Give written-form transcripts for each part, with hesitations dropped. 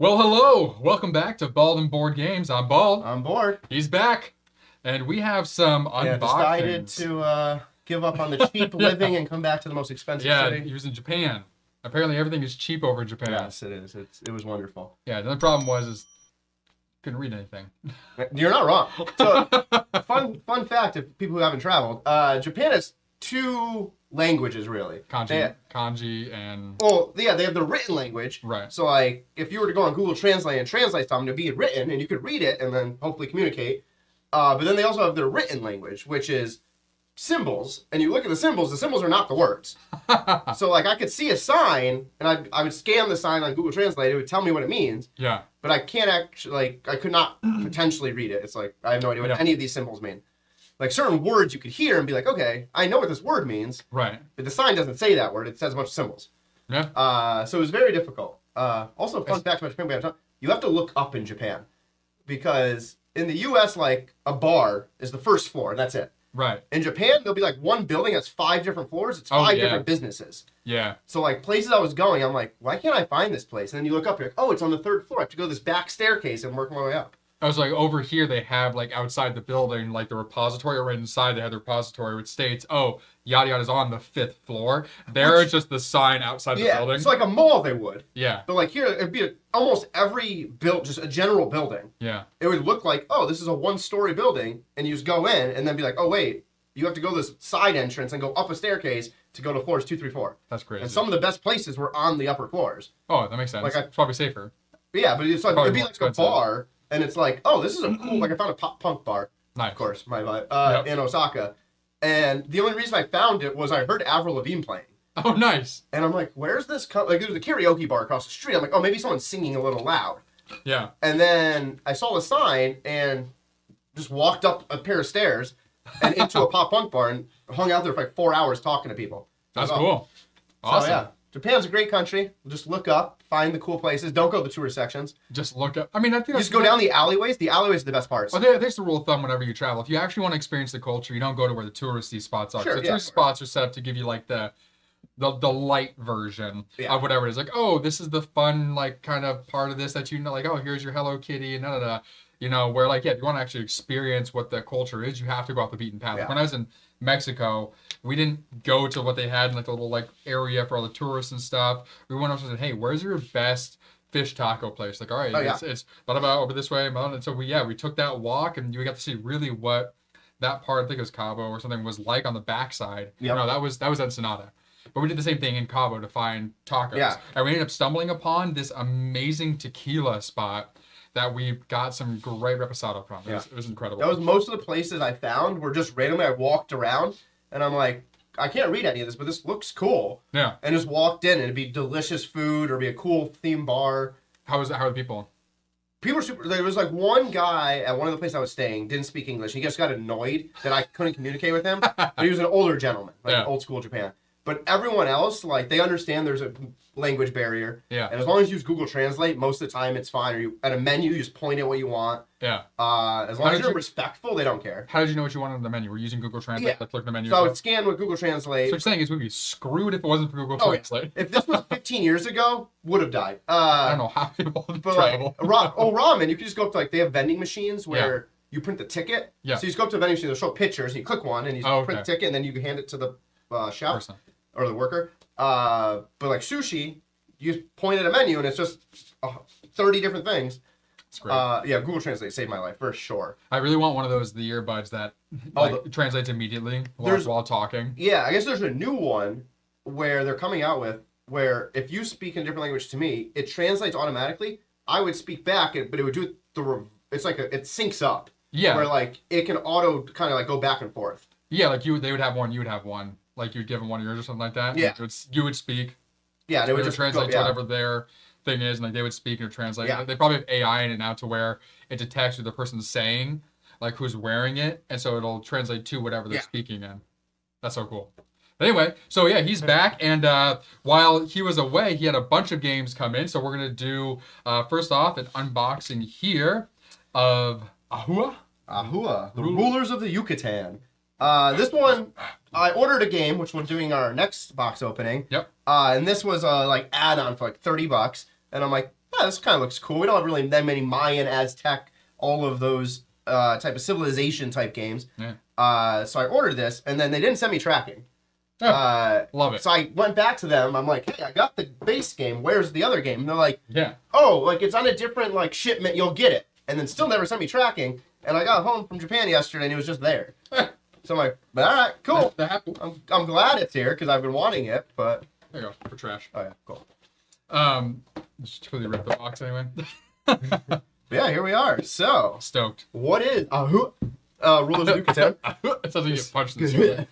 Well, hello. Welcome back to Bald and Board Games. I'm Bald. I'm bored. He's back. And we have some Decided unboxings. to give up on the cheap living and come back to the most expensive Yeah, city. he was in Japan. Apparently everything is cheap over in Japan. Yes, it is. It was wonderful. Yeah, the only problem was couldn't read anything. You're not wrong. So, fun fact of people who haven't traveled, Japan has two languages, really. Kanji and... Well, yeah, they have the written language. Right. So, like, if you were to go on Google Translate and translate something, it'd be written, and you could read it and then hopefully communicate. But then they also have their written language, which is symbols. And you look at the symbols are not the words. So, like, I could see a sign, and I would scan the sign on Google Translate. It would tell me what it means. Yeah. But I can't actually, like, I could not potentially read it. It's like, I have no idea what any of these symbols mean. Like, certain words you could hear and be like, okay, I know what this word means. Right. But the sign doesn't say that word. It says a bunch of symbols. Yeah. So it was very difficult. Also, fun fact about Japan, you have to look up in Japan. Because in the U.S., like, a bar is the first floor, and that's it. Right. In Japan, there'll be, like, one building that's 5 different floors. It's 5 different businesses. Yeah. So, like, places I was going, I'm like, why can't I find this place? And then you look up, you're like, oh, it's on the 3rd floor. I have to go this back staircase and work my way up. I was like, over here they have, like, outside the building, like, the repository, or right inside they have the repository which states, oh, yada yada's on the 5th floor. There is just the sign outside the building. It's like a mall they would. Yeah. But, like, here, it'd be almost every just a general building. Yeah. It would look like, oh, this is a 1-story building, and you just go in, and then be like, oh, wait, you have to go this side entrance and go up a staircase to go to floors 2, 3, 4. That's crazy. And some of the best places were on the upper floors. Oh, that makes sense. Like, it's probably safer. Yeah, but it'd be like a bar. And it's like, oh, this is a cool, like I found a pop punk bar. Nice. Of course, my vibe, in Osaka. And the only reason I found it was I heard Avril Lavigne playing. Oh, nice. And I'm like, where's this? Like, there's a karaoke bar across the street. I'm like, oh, maybe someone's singing a little loud. Yeah. And then I saw the sign and just walked up a pair of stairs and into a pop punk bar and hung out there for like 4 hours talking to people. That's cool. Awesome. So, yeah. Japan's a great country. Just look up, find the cool places. Don't go to the tourist sections. Just look up. I mean, I think you just go down the alleyways. The alleyways are the best parts. Well, there's the rule of thumb whenever you travel. If you actually want to experience the culture, you don't go to where the touristy spots are. Sure, the tourist spots are set up to give you like the light version of whatever it is. Like, oh, this is the fun, like, kind of part of this that you know, like, oh, here's your Hello Kitty and da. You know, where like, yeah, if you want to actually experience what the culture is, you have to go off the beaten path. Yeah. When I was in Mexico, we didn't go to what they had in like a little like area for all the tourists and stuff. We went up and said, hey, where's your best fish taco place? Like, all right, it's over this way. And so we took that walk and we got to see really what that part, I think it was Cabo or something, was like on the backside. Yep. No, that was Ensenada. But we did the same thing in Cabo to find tacos. Yeah. And we ended up stumbling upon this amazing tequila spot that we got some great reposado from. It was incredible. That was most of the places I found were just randomly. I walked around and I'm like, I can't read any of this, but this looks cool. Yeah. And just walked in and it'd be delicious food or be a cool theme bar. How are the people? People were super. There was like one guy at one of the places I was staying, didn't speak English. He just got annoyed that I couldn't communicate with him. But he was an older gentleman, like old school Japan. But everyone else, like, they understand there's a language barrier. Yeah. And as long as you use Google Translate, most of the time it's fine. Or you at a menu, you just point at what you want. Yeah. As long as you're respectful, they don't care. How did you know what you wanted on the menu? We're using Google Translate. Yeah. Let's look at the menu. So I would scan with Google Translate. So what you're saying is we'd be screwed if it wasn't for Google Translate. If this was 15 years ago, would have died. I don't know how people travel. Like, ramen, you could just go up to, like, they have vending machines where you print the ticket. Yeah. So you just go up to a vending machine, they'll show pictures, and you click one, and you print the ticket, and then you can hand it to the chef or the worker. But like sushi, you just point at a menu, and it's just 30 different things. It's great. Google Translate saved my life for sure. I really want one of the earbuds that translates immediately while talking. Yeah, I guess there's a new one where they're coming out with where if you speak in a different language to me, it translates automatically. I would speak back, but it would do it it's like it syncs up. Yeah. Where like it can auto kind of like go back and forth. Yeah, like they would have one, you would have one. Like you'd give them one of yours or something like that. Yeah. You would speak. Yeah, they would just translate to whatever their thing is, and like they would speak or translate. Yeah. They probably have AI in it now to where it detects what the person's saying, like who's wearing it, and so it'll translate to whatever they're speaking in. That's so cool. But anyway, so yeah, he's back, and while he was away, he had a bunch of games come in. So we're gonna do first off an unboxing here of Ahua. Ahua, the Rulers of the Yucatan. This one, I ordered a game, which we're doing our next box opening. Yep. And this was like add-on for like $30, and I'm like, this kind of looks cool. We don't have really that many Mayan, Aztec, all of those type of civilization type games. Yeah. So I ordered this, and then they didn't send me tracking. Love it. So I went back to them. I'm like, hey, I got the base game. Where's the other game? And they're like, yeah. Oh, like it's on a different like shipment. You'll get it. And then still never sent me tracking. And I got home from Japan yesterday, and it was just there. So I'm like, all right, cool. I'm glad it's here because I've been wanting it. But there you go for trash. Oh yeah, cool. Just totally ripped the box anyway. Yeah, here we are. So stoked. What is AHAU? Rulers of Yucatan. It sounds like you get punched in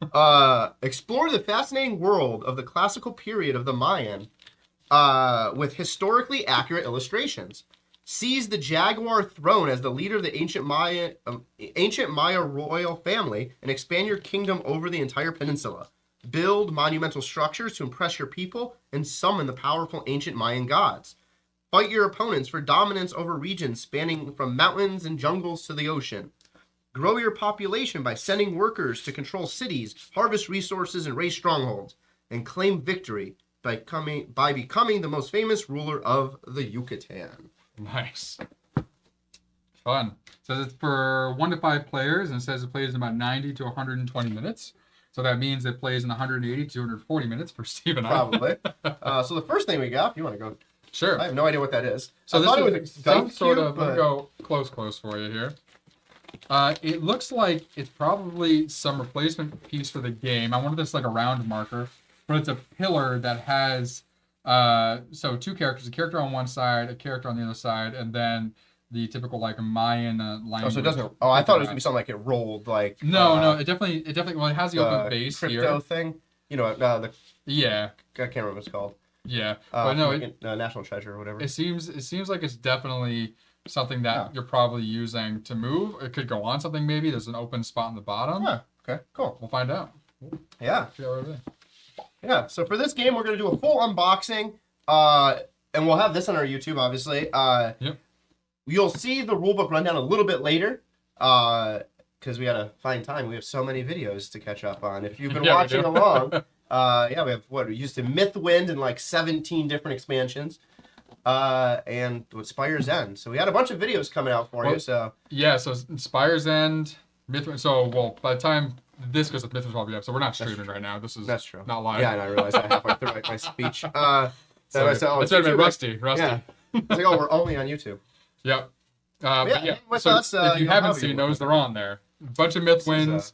the explore the fascinating world of the classical period of the Mayan with historically accurate illustrations. Seize the jaguar throne as the leader of the ancient Maya royal family and expand your kingdom over the entire peninsula. Build monumental structures to impress your people and summon the powerful ancient Mayan gods. Fight your opponents for dominance over regions spanning from mountains and jungles to the ocean. Grow your population by sending workers to control cities, harvest resources, and raise strongholds. And claim victory by becoming the most famous ruler of the Yucatan. Nice. Fun. It says it's for 1 to 5 players, and it says it plays in about 90 to 120 minutes. So that means it plays in 180 to 240 minutes for Steve and I. Probably. So the first thing we got, if you want to go. Sure. I have no idea what that is. So I thought it was is some sort of, but... let me go close for you here. It looks like it's probably some replacement piece for the game. I wanted this like a round marker, but it's a pillar that has so 2 characters, a character on one side, a character on the other side, and then the typical like Mayan language. Oh, so it doesn't. Oh, I thought it was gonna be something like it rolled like. No, it definitely. Well, it has the open base crypto here. Thing. You know, the. Yeah. I can't remember what it's called. Yeah, but no, National Treasure or whatever. It seems like it's definitely something that you're probably using to move. It could go on something maybe. There's an open spot in the bottom. Yeah. Okay. Cool. We'll find out. Yeah. Yeah. So for this game, we're gonna do a full unboxing. And we'll have this on our YouTube, obviously. Yep. You'll see the rulebook rundown a little bit later. Because we gotta find time. We have so many videos to catch up on. If you've been watching along, we have we used to Mythwind and like 17 different expansions. And with Spire's End. So we had a bunch of videos coming out for you. So yeah, so Spire's End, Mythwind. So by the time this goes up, Mythwind's probably up. So we're not streaming right now. That's true. Not live. Yeah, and I realized that halfway through my speech. So it's rusty. Yeah. It's like, we're only on YouTube. Yep. With so us, if you haven't seen those, they're on there. A bunch of Mythwinds,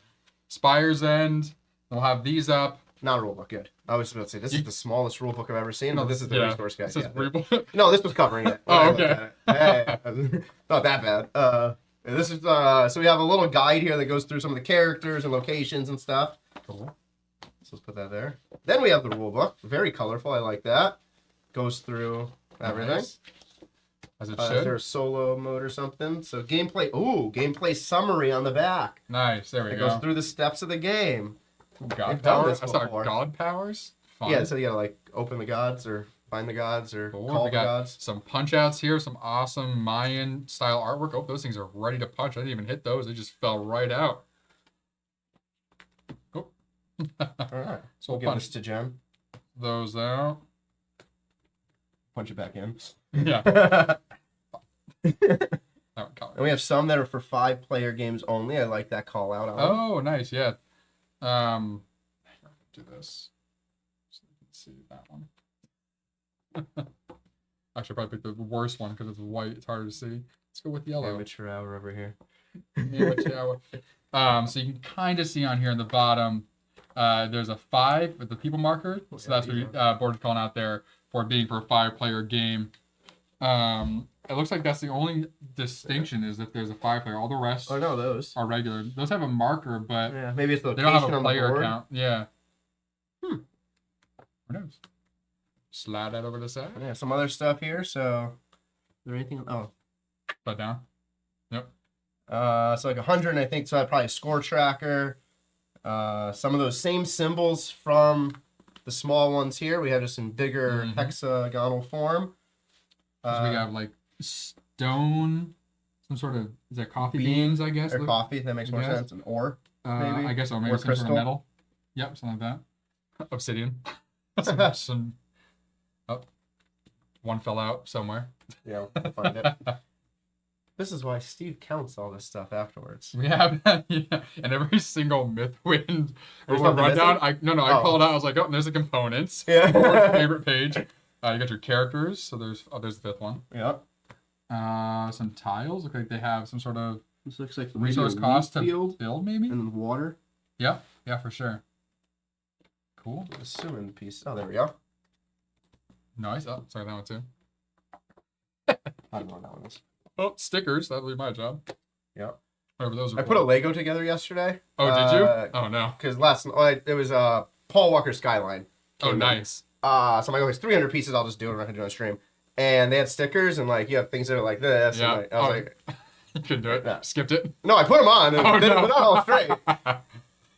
Spire's End. We'll have these up. Not a rulebook, good. I was about to say, this is the smallest rulebook I've ever seen, but this is the resource guide. This is rulebook? No, this was covering it. Oh, okay. Hey, not that bad. This is, so we have a little guide here that goes through some of the characters and locations and stuff. Cool. So let's put that there. Then we have the rulebook. Very colorful, I like that. Goes through everything. Nice. As it should. Is there a solo mode or something? So gameplay summary on the back. Nice, there we go. It goes through the steps of the game. God powers? I saw God powers? Fun. Yeah, so you gotta like open the gods or find the gods or call the gods. Some punch outs here, some awesome Mayan style artwork. Oh, those things are ready to punch. I didn't even hit those. They just fell right out. Oh. Alright. So we'll give this to Jen. Those out. Punch it back in. Yeah. And we have some that are for 5-player games only. I like that call out. Oh, nice. Yeah. Do this so you can see that one. Actually, probably pick the worst one because it's white. It's harder to see. Let's go with yellow. Amateur hour over here. Amateur hour. So you can kind of see on here in the bottom. There's a 5 with the people marker. So that's what board's calling out there for being for a 5-player game. It looks like that's the only distinction is if there's a 5-player. All the rest those are regular. Those have a marker, but maybe it's the they don't have a player count. Yeah. Who knows? Slide that over the side. Yeah, some other stuff here. So, is there anything? Oh, put down. Yep. So like 100, I think. So probably a score tracker. Some of those same symbols from the small ones here. We have just in bigger hexagonal form. We got like stone, some sort of, is that coffee beans, I guess? Or coffee, that makes more sense. An ore, maybe? I guess, or maybe or some crystal. sort of metal. Yep, something like that. Obsidian. one fell out somewhere. Yeah, we'll find it. This is why Steve counts all this stuff afterwards. We have yeah, and every single Mythwind There's or something rundown. missing? I called out. I was like, oh, there's the components. Yeah. Favorite page. You got your characters. So there's the fifth one. Yep. Some tiles. Look like they have some sort of This looks like resource cost to field build, maybe. and then water. Yeah, for sure. Cool. Assuming piece. Oh, there we go. Nice. Oh, sorry, that one too. I don't know what that one is. Oh, stickers. That'll be my job. Yep. Whatever those are. I put a Lego together yesterday. Oh, did you? Oh no. Because it was Paul Walker Skyline. Oh, nice. So I'm like, there's 300 pieces. I'll just do it. I'm not gonna do it on stream. And they had stickers and like you have things that are like this. Yeah. And I was like, you couldn't do it. Yeah. Skipped it. no, I put them on and Oh, did it no. not all straight.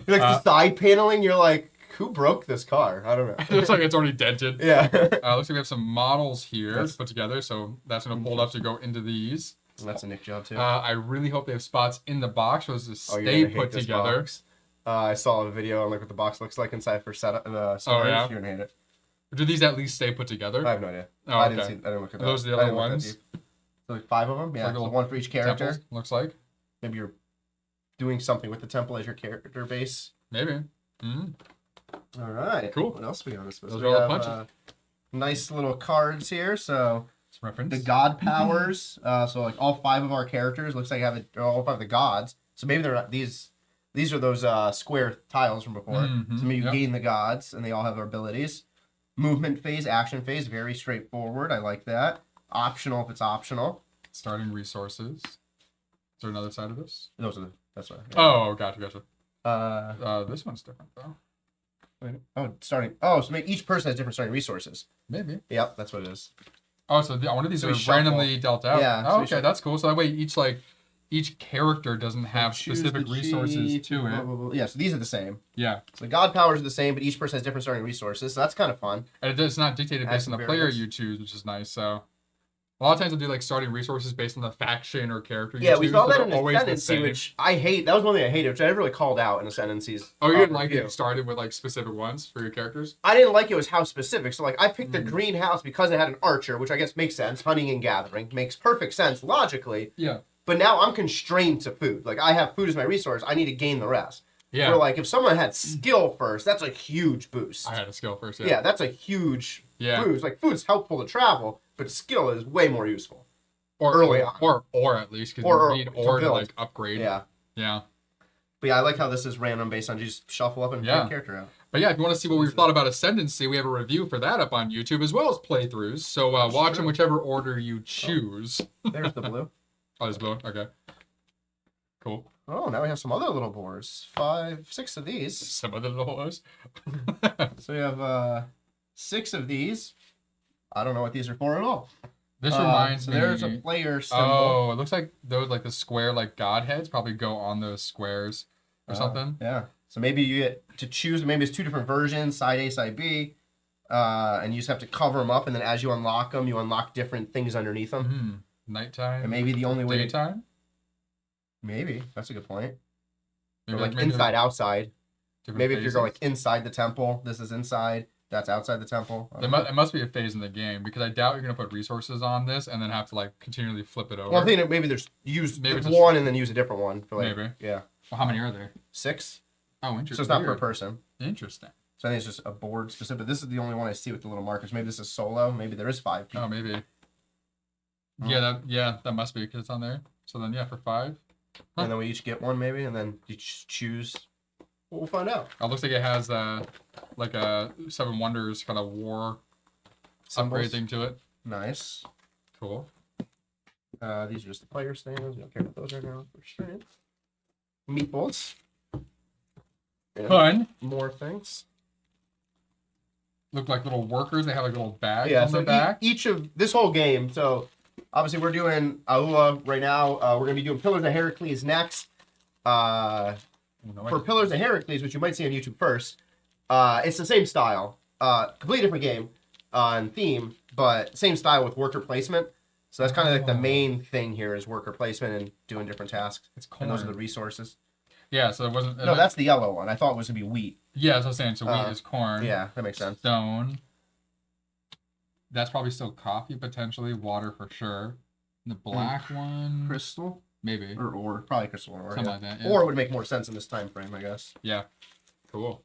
Like the side paneling, you're like, who broke this car? I don't know. Looks like it's already dented. Yeah. Looks like we have some models here Yes. put together, so that's gonna fold up to go into these. That's a Nick job too. I really hope they have spots in the box for those to You're stay gonna hate put this together. box. I saw a video on like what the box looks like inside for setup. Storage. yeah? You're gonna hate it. Do these at least stay put together? I have no idea. Oh, I okay. didn't look at Are those that. the I other didn't look that ones? deep. So like 5 of them. Yeah. Like So little one for each character. Temples, looks like. Maybe you're doing something with the temple as your character base. Maybe. All right. Cool. What else we on this list? Those We are all the have, punches. nice little cards here. So Some reference. the god powers. So like all 5 of our characters looks like they're all 5 of the gods. So maybe they're not these. These are those square tiles from before. So maybe you gain the gods, and they all have their abilities. Movement phase, action phase, very straightforward. I like that. Optional if it's optional. Starting resources. Is there another side of this? That's right. Oh, gotcha. Yeah. This one's different though. Starting. Oh, so maybe each person has different starting resources. Maybe. Yep, that's what it is. Oh, so one of these So are we shuffle. randomly dealt out. Yeah, so Oh, we okay, shuffle. that's cool. So that way each character doesn't have Choose specific the resources key to blah, it. blah, blah. Yeah, so these are the same. Yeah. So the god powers are the same, but each person has different starting resources. So that's kind of fun. And it's not dictated Adds based on the some player variance. you choose, which is nice. So a lot of times they'll do like starting resources based on the faction or character you Yeah, choose. we saw but that in they're always the Ascendancy, same. which I hate. That was one thing I hated, which I never really called out in Ascendancy's. Oh, you didn't like review. it started with like specific ones for your characters? I didn't like it was how specific. So like I picked the greenhouse because it had an archer, which I guess makes sense. Hunting and gathering makes perfect sense logically. Yeah. But now I'm constrained to food. Like I have food as my resource. I need to gain the rest. Yeah. Where like if someone had skill first, that's a huge boost. I had a skill first. Yeah, that's a huge Yeah. boost. Like food's helpful to travel, but skill is way more useful. Or early on. Or at least because Or you need to ore to build. like upgrade. Yeah. Yeah. But yeah, I like how this is random based on you just shuffle up and pick Yeah. a character out. But yeah, if you want to see what we thought about Ascendancy, we have a review for that up on YouTube as well as playthroughs. So watch in whichever order you choose. There's the blue. Oh, there's blue. Okay. Cool. Oh, now we have some other little boars. 5, 6 of these. Some of the little ones. So we have 6 of these. I don't know what these are for at all. This reminds so me. there's a player symbol. Oh, it looks like those like the square like god heads probably go on those squares or something. Yeah. So maybe you get to choose. Maybe it's 2 different versions, side A, side B, and you just have to cover them up. And then as you unlock them, you unlock different things underneath them. Nighttime. And maybe the only way. Daytime. Maybe that's a good point. Maybe Or like maybe inside, outside. different Maybe if you're phases. going like inside the temple, this is inside. That's outside the temple. I don't know. It must be a phase in the game because I doubt you're gonna put resources on this and then have to like continually flip it over. Well, I'm thinking maybe there's Maybe it's one and then use a different one for like Maybe. yeah Well, how many are there? 6. Oh, interesting. So it's not per Weird. person. Interesting. So I think it's just a board specific. This is the only one I see with the little markers. Maybe this is solo. Maybe there is 5 people. Oh, maybe. Oh. Yeah, that must be because it's on there. So then, yeah, for 5. And then we each get one maybe, and then you choose. We'll find out. It looks like it has like a 7 Wonders kind of war upgrade Symbols. thing to it. Nice. Cool. These are just the player stands. We don't care about those right now for sure. Meatballs. And Fun. more things. Look like little workers. They have like little bags Yeah, on so their back. each of this whole game. So obviously we're doing Ahua right now. We're gonna be doing Pillars of Heracles next. For Pillars of Heracles, which you might see on YouTube first, it's the same style, completely different game and theme, but same style with worker placement. So that's kind of like the main thing here is worker placement and doing different tasks. It's corn. And those are the resources. Yeah, so it wasn't. No, that's the yellow one. I thought it was gonna be wheat. Yeah, that's what I was saying. So wheat is corn. Yeah, that makes sense. Stone. That's probably still coffee, potentially. Water for sure. And the black one... Crystal? Maybe. Or ore. Probably crystal and ore. Something like that, yeah. Ore would make more sense in this time frame, I guess. Yeah. Cool.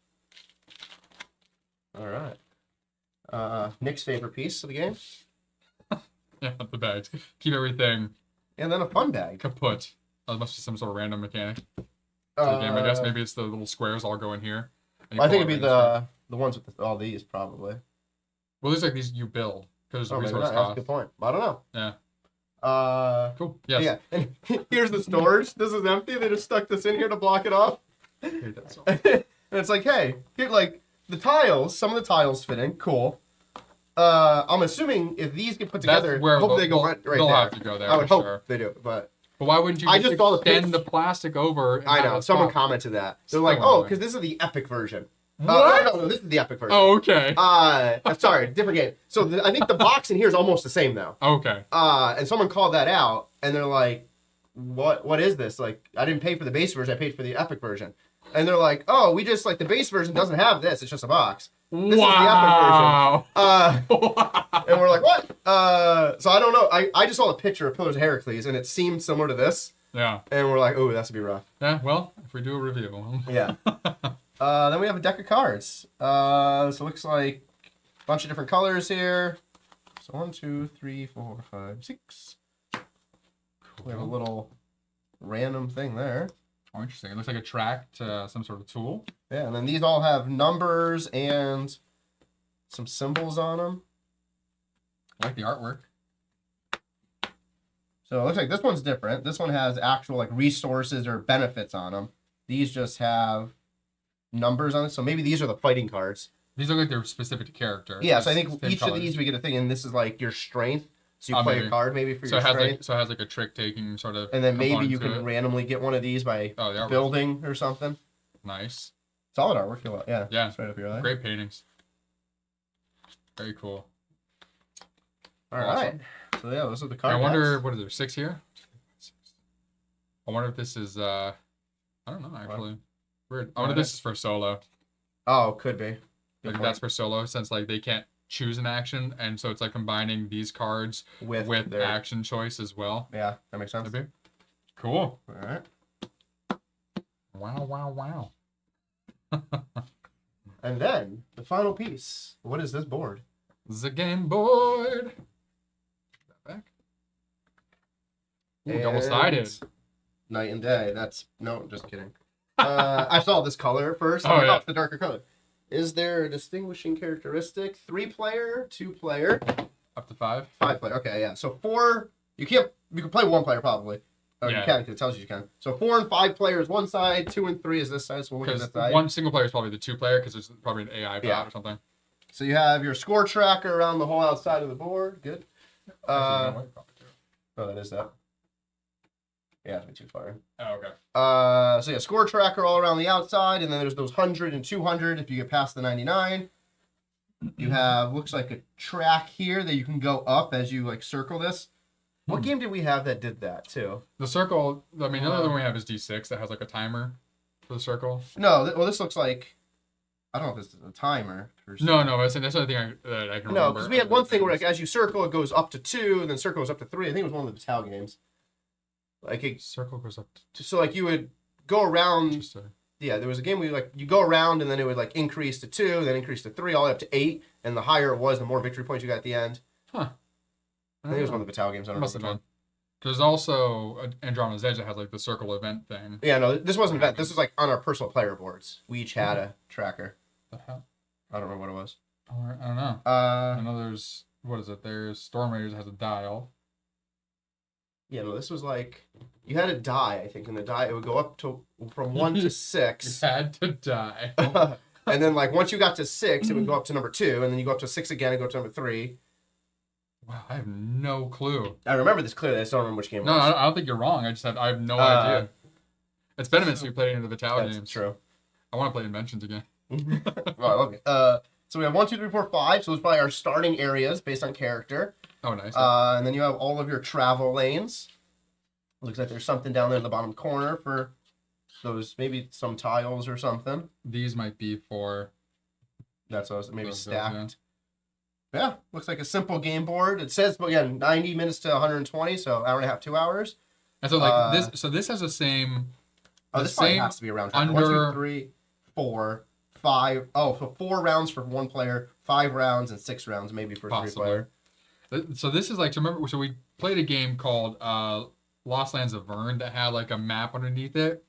All right. Nick's favorite piece of the game. Yeah, the bags. Keep everything... And then a fun bag. Kaput. That must be some sort of random mechanic. To the game, I guess. Maybe it's the little squares all go in here. I think it'd be the ones with all these, probably. Well, there's like these you build. Because maybe resource not. That's a good point. I don't know. Yeah. Cool. Yes. Yeah. And here's the storage. This is empty. They just stuck this in here to block it off. And it's like, hey, here, like, the tiles, some of the tiles fit in. Cool. I'm assuming if these get put together, hopefully they go right there. They'll have to go there. I would hope sure. they do, but why wouldn't you just extend the plastic over? I know. Someone commented that. They're like, oh, because this is the epic version. What? No, this is the epic version. Oh, okay. Sorry, different game. So I think the box in here is almost the same though. Okay. And someone called that out, and they're like, what is this? Like, I didn't pay for the base version. I paid for the epic version. And they're like, oh, we just, like, the base version doesn't have this. It's just a box. This is the epic version. And we're like, what? So I don't know. I just saw a picture of Pillars of Heracles, and it seemed similar to this. Yeah. And we're like, oh, that's going to be rough. Yeah, well, if we do a review. Yeah. Then we have a deck of cards. So it looks like a bunch of different colors here. So 1, 2, 3, 4, 5, 6. Cool. We have a little random thing there. Oh, interesting. It looks like a track to some sort of tool. Yeah, and then these all have numbers and some symbols on them. I like the artwork. So it looks like this one's different. This one has actual like resources or benefits on them. These just have numbers on it. So maybe these are the fighting cards. These look like they're specific to character. Yeah, so I think each of these we get a thing, and this is like your strength. So you play a card maybe for your strength. So it has like a trick-taking sort of. And then maybe you can randomly get one of these by building or something. Nice. Solid artwork. Yeah. Yeah. It's right up your alley. Great paintings. Very cool. All right. So yeah, those are the cards. I wonder, what is there, 6 here? I wonder if this is, I don't know, actually. Weird. I wonder if this is for solo. Oh, could be. Like that's for solo, since like they can't choose an action, and so it's like combining these cards with their action choice as well. Yeah, that makes sense. Maybe. Cool. All right. Wow. And then the final piece. What is this board? The game board. Back. Ooh, double-sided. Night and day. No, just kidding. I saw this color first. Oh, yeah. The darker color. Is there a distinguishing characteristic? 3-player, 2-player, up to 5. 5-player. Okay, yeah. So 4. You can play 1-player probably. Oh, yeah. You can, because it tells you can. So 4 and 5 players one side, 2 and 3 is this side. So we'll look at that side. One single player is probably the 2-player because there's probably an AI bot or something. So you have your score tracker around the whole outside of the board. Good. Oh, that is that. Yeah, it's too far. Oh, okay. So yeah, score tracker all around the outside, and then there's those 100 and 200 if you get past the 99. You have, looks like a track here that you can go up as you like circle this. What game did we have that did that too? The circle, I mean, the other one we have is D6 that has like a timer for the circle. No, well, this looks like, I don't know if this is a timer. No, that's the only thing that I can remember. No, because we had one thing where like, as you circle, it goes up to 2, and then circle goes up to 3. I think it was one of the AHAU games. Like it, circle goes up to... So like you would go around. Yeah, there was a game where you go around and then it would like increase to 2, then increase to 3, all the way up to 8, and the higher it was, the more victory points you got at the end. Huh. I think it was one of the AHAU games. I don't know. Must have been. There's also Andromeda's Edge that has like the circle event thing. Yeah, no, this wasn't event. This was like on our personal player boards. We each had a tracker. The hell? I don't remember what it was. I don't know. I know there's, what is it? There's Storm Raiders has a dial. Yeah, no, this was like, you had a die, I think, and the die, it would go up to, from 1 to 6. You had to die. And then, like, once you got to 6, it would go up to number 2, and then you go up to 6 again and go up to number 3. Wow, I have no clue. I remember this clearly, I just don't remember which game it was. No, I don't think you're wrong. I have no idea. It's been a minute since we played any of the Vital games. That's true. I want to play Inventions again. Well, okay. So we have 1, 2, 3, 4, 5, so those are probably our starting areas based on character. Oh, nice. And then you have all of your travel lanes. Looks like there's something down there in the bottom corner for those, maybe some tiles or something. These might be for... That's what I was, maybe stacked. Yeah, looks like a simple game board. It says, but again, 90 minutes to 120, so hour and a half, 2 hours. And so like this, so this has the same. Oh, this probably has to be a round tracker. 1, 2, 3, 4, 5. Oh, so 4 rounds for 1 player, 5 rounds, and 6 rounds maybe for 3 player. So this is like, so remember, so we played a game called Lost Lands of Vern that had like a map underneath it.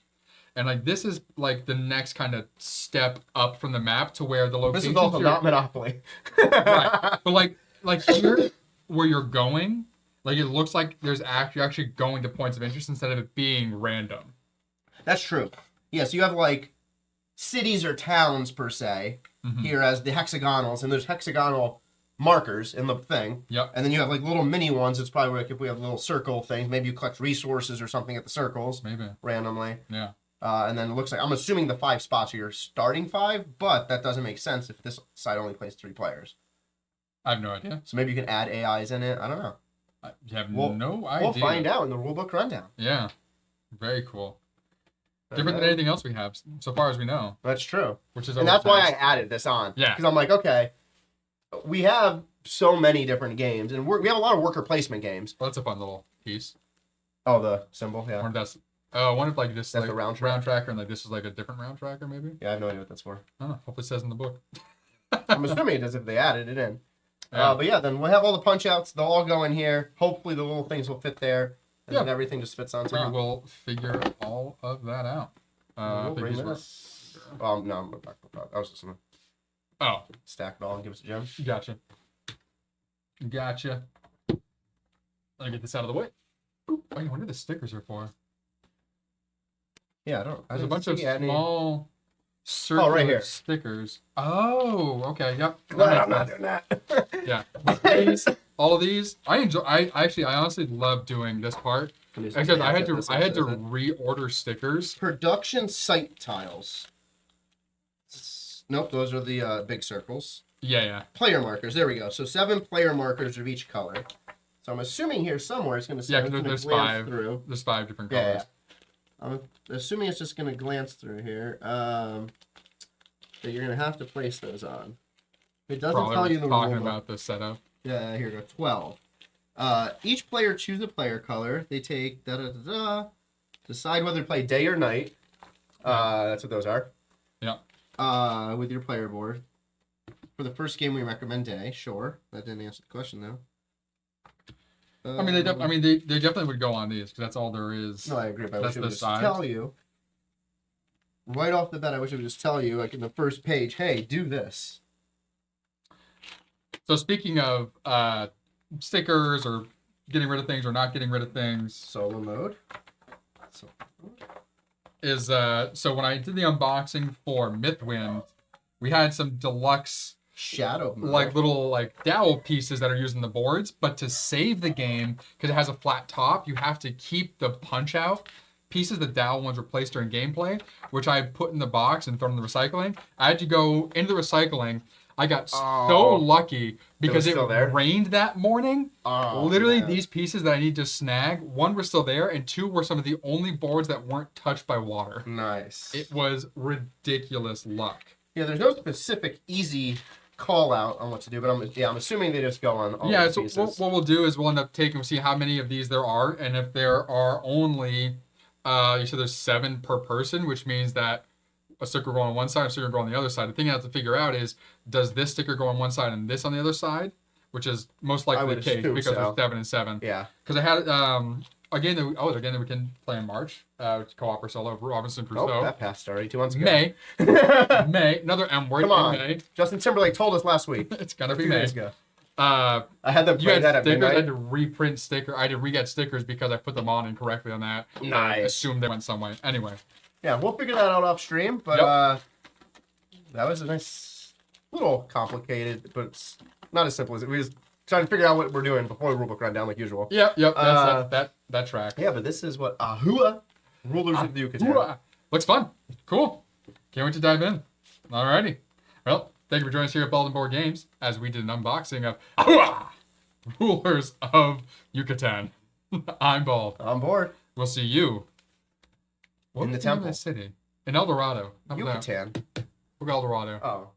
And like this is like the next kind of step up from the map to where the location. This is also not Monopoly. Right. But like here where you're going, like it looks like you're actually going to points of interest instead of it being random. That's true. Yeah, so you have like cities or towns per se here as the hexagonals, and there's hexagonal markers in the thing. Yep. And then you have like little mini ones. It's probably like if we have little circle things, maybe you collect resources or something at the circles. Maybe. Randomly. Yeah. And then it looks like, I'm assuming the 5 spots are your starting 5, but that doesn't make sense if this side only plays 3 players. I have no idea. So maybe you can add AIs in it. I don't know. I have no idea. We'll find out in the rulebook rundown. Yeah. Very cool. Different than anything else we have, so far as we know. That's true. Which is, and that's why I added this on. Yeah. Because I'm like, okay, we have so many different games, and we have a lot of worker placement games. Well, that's a fun little piece. Oh, the symbol, yeah. I wonder if like this that's like the round tracker, and like this is like a different round tracker, maybe. Yeah, I have no idea what that's for. I don't know. Hopefully it says in the book. I'm assuming it does if they added it in. Yeah. But yeah, then we'll have all the punch outs. They'll all go in here. Hopefully the little things will fit there, and then everything just fits on top. We will figure all of that out. We'll bring this. No, I'm back. I was just gonna stack it all and give us a gem. Gotcha. Let me get this out of the way. Ooh, I wonder what the stickers are for. Yeah, I don't. There's a bunch of small circular right here. stickers. Oh, okay, yep. Glad I'm not doing that. Yeah, but all of these, I enjoy. I honestly love doing this part. Because I had to reorder stickers. Production site tiles. Nope, those are the big circles. Yeah. Player markers. There we go. So 7 player markers of each color. So I'm assuming here somewhere it's going to say there's 5. Through. There's 5 different colors. Yeah. I'm assuming it's just going to glance through here. That you're going to have to place those on. It doesn't tell you the rule. Talking about the setup. Yeah, here we go. 12. Each player choose a player color. They take decide whether to play day or night. That's what those are. Yeah. With your player board. For the first game, we recommend day. Sure, that didn't answer the question though. I mean, they definitely would go on these because that's all there is. No, I agree. But I wish it would just size. tell you right off the bat. I wish it would just tell you, like in the first page, hey, do this. So speaking of stickers or getting rid of things or not getting rid of things, solo mode. So when I did the unboxing for Mythwind, we had some deluxe shadow mode. like little like dowel pieces that are used in the boards, but to save the game because it has a flat top, you have to keep the punch out pieces. The dowel ones were placed during gameplay, which I put in the box and thrown in the recycling. I had to go into the recycling. I got so lucky because it rained that morning. Literally, these pieces that I need to snag, 1 were still there, and 2 were some of the only boards that weren't touched by water. Nice. It was ridiculous luck. Yeah, there's no specific easy call out on what to do, but I'm assuming they just go on all the pieces. So what we'll do is we'll end up see how many of these there are, and if there are only, you said there's 7 per person, which means that a sticker go on one side, a sticker go on the other side. The thing I have to figure out is, does this sticker go on one side and this on the other side? Which is most likely the case because there's 7 and 7. Yeah. Because I had a game that we can play in March, co-op or solo, Robinson Crusoe. Oh, that passed already 2 months ago. May, another M word. Come on. May. Justin Timberlake told us last week. It's gonna be 2 May. days ago. I had them play that at stickers. midnight. I had to reprint sticker. I had to re-get stickers because I put them on incorrectly on that. Nice. I assumed they went some way. Anyway. Yeah, we'll figure that out off stream, but that was a nice, little complicated, but it's not as simple as it. We just trying to figure out what we're doing before the rulebook rundown, like usual. Yep. That's that track. Yeah, but this is what Ahua, Rulers of the Yucatan. Looks fun. Cool. Can't wait to dive in. Alrighty. Well, thank you for joining us here at Bald and Board Games as we did an unboxing of Ahua, Rulers of Yucatan. I'm Bald. On board. We'll see you in the temple city in El Dorado. Yucatan. We'll go El Dorado. Oh.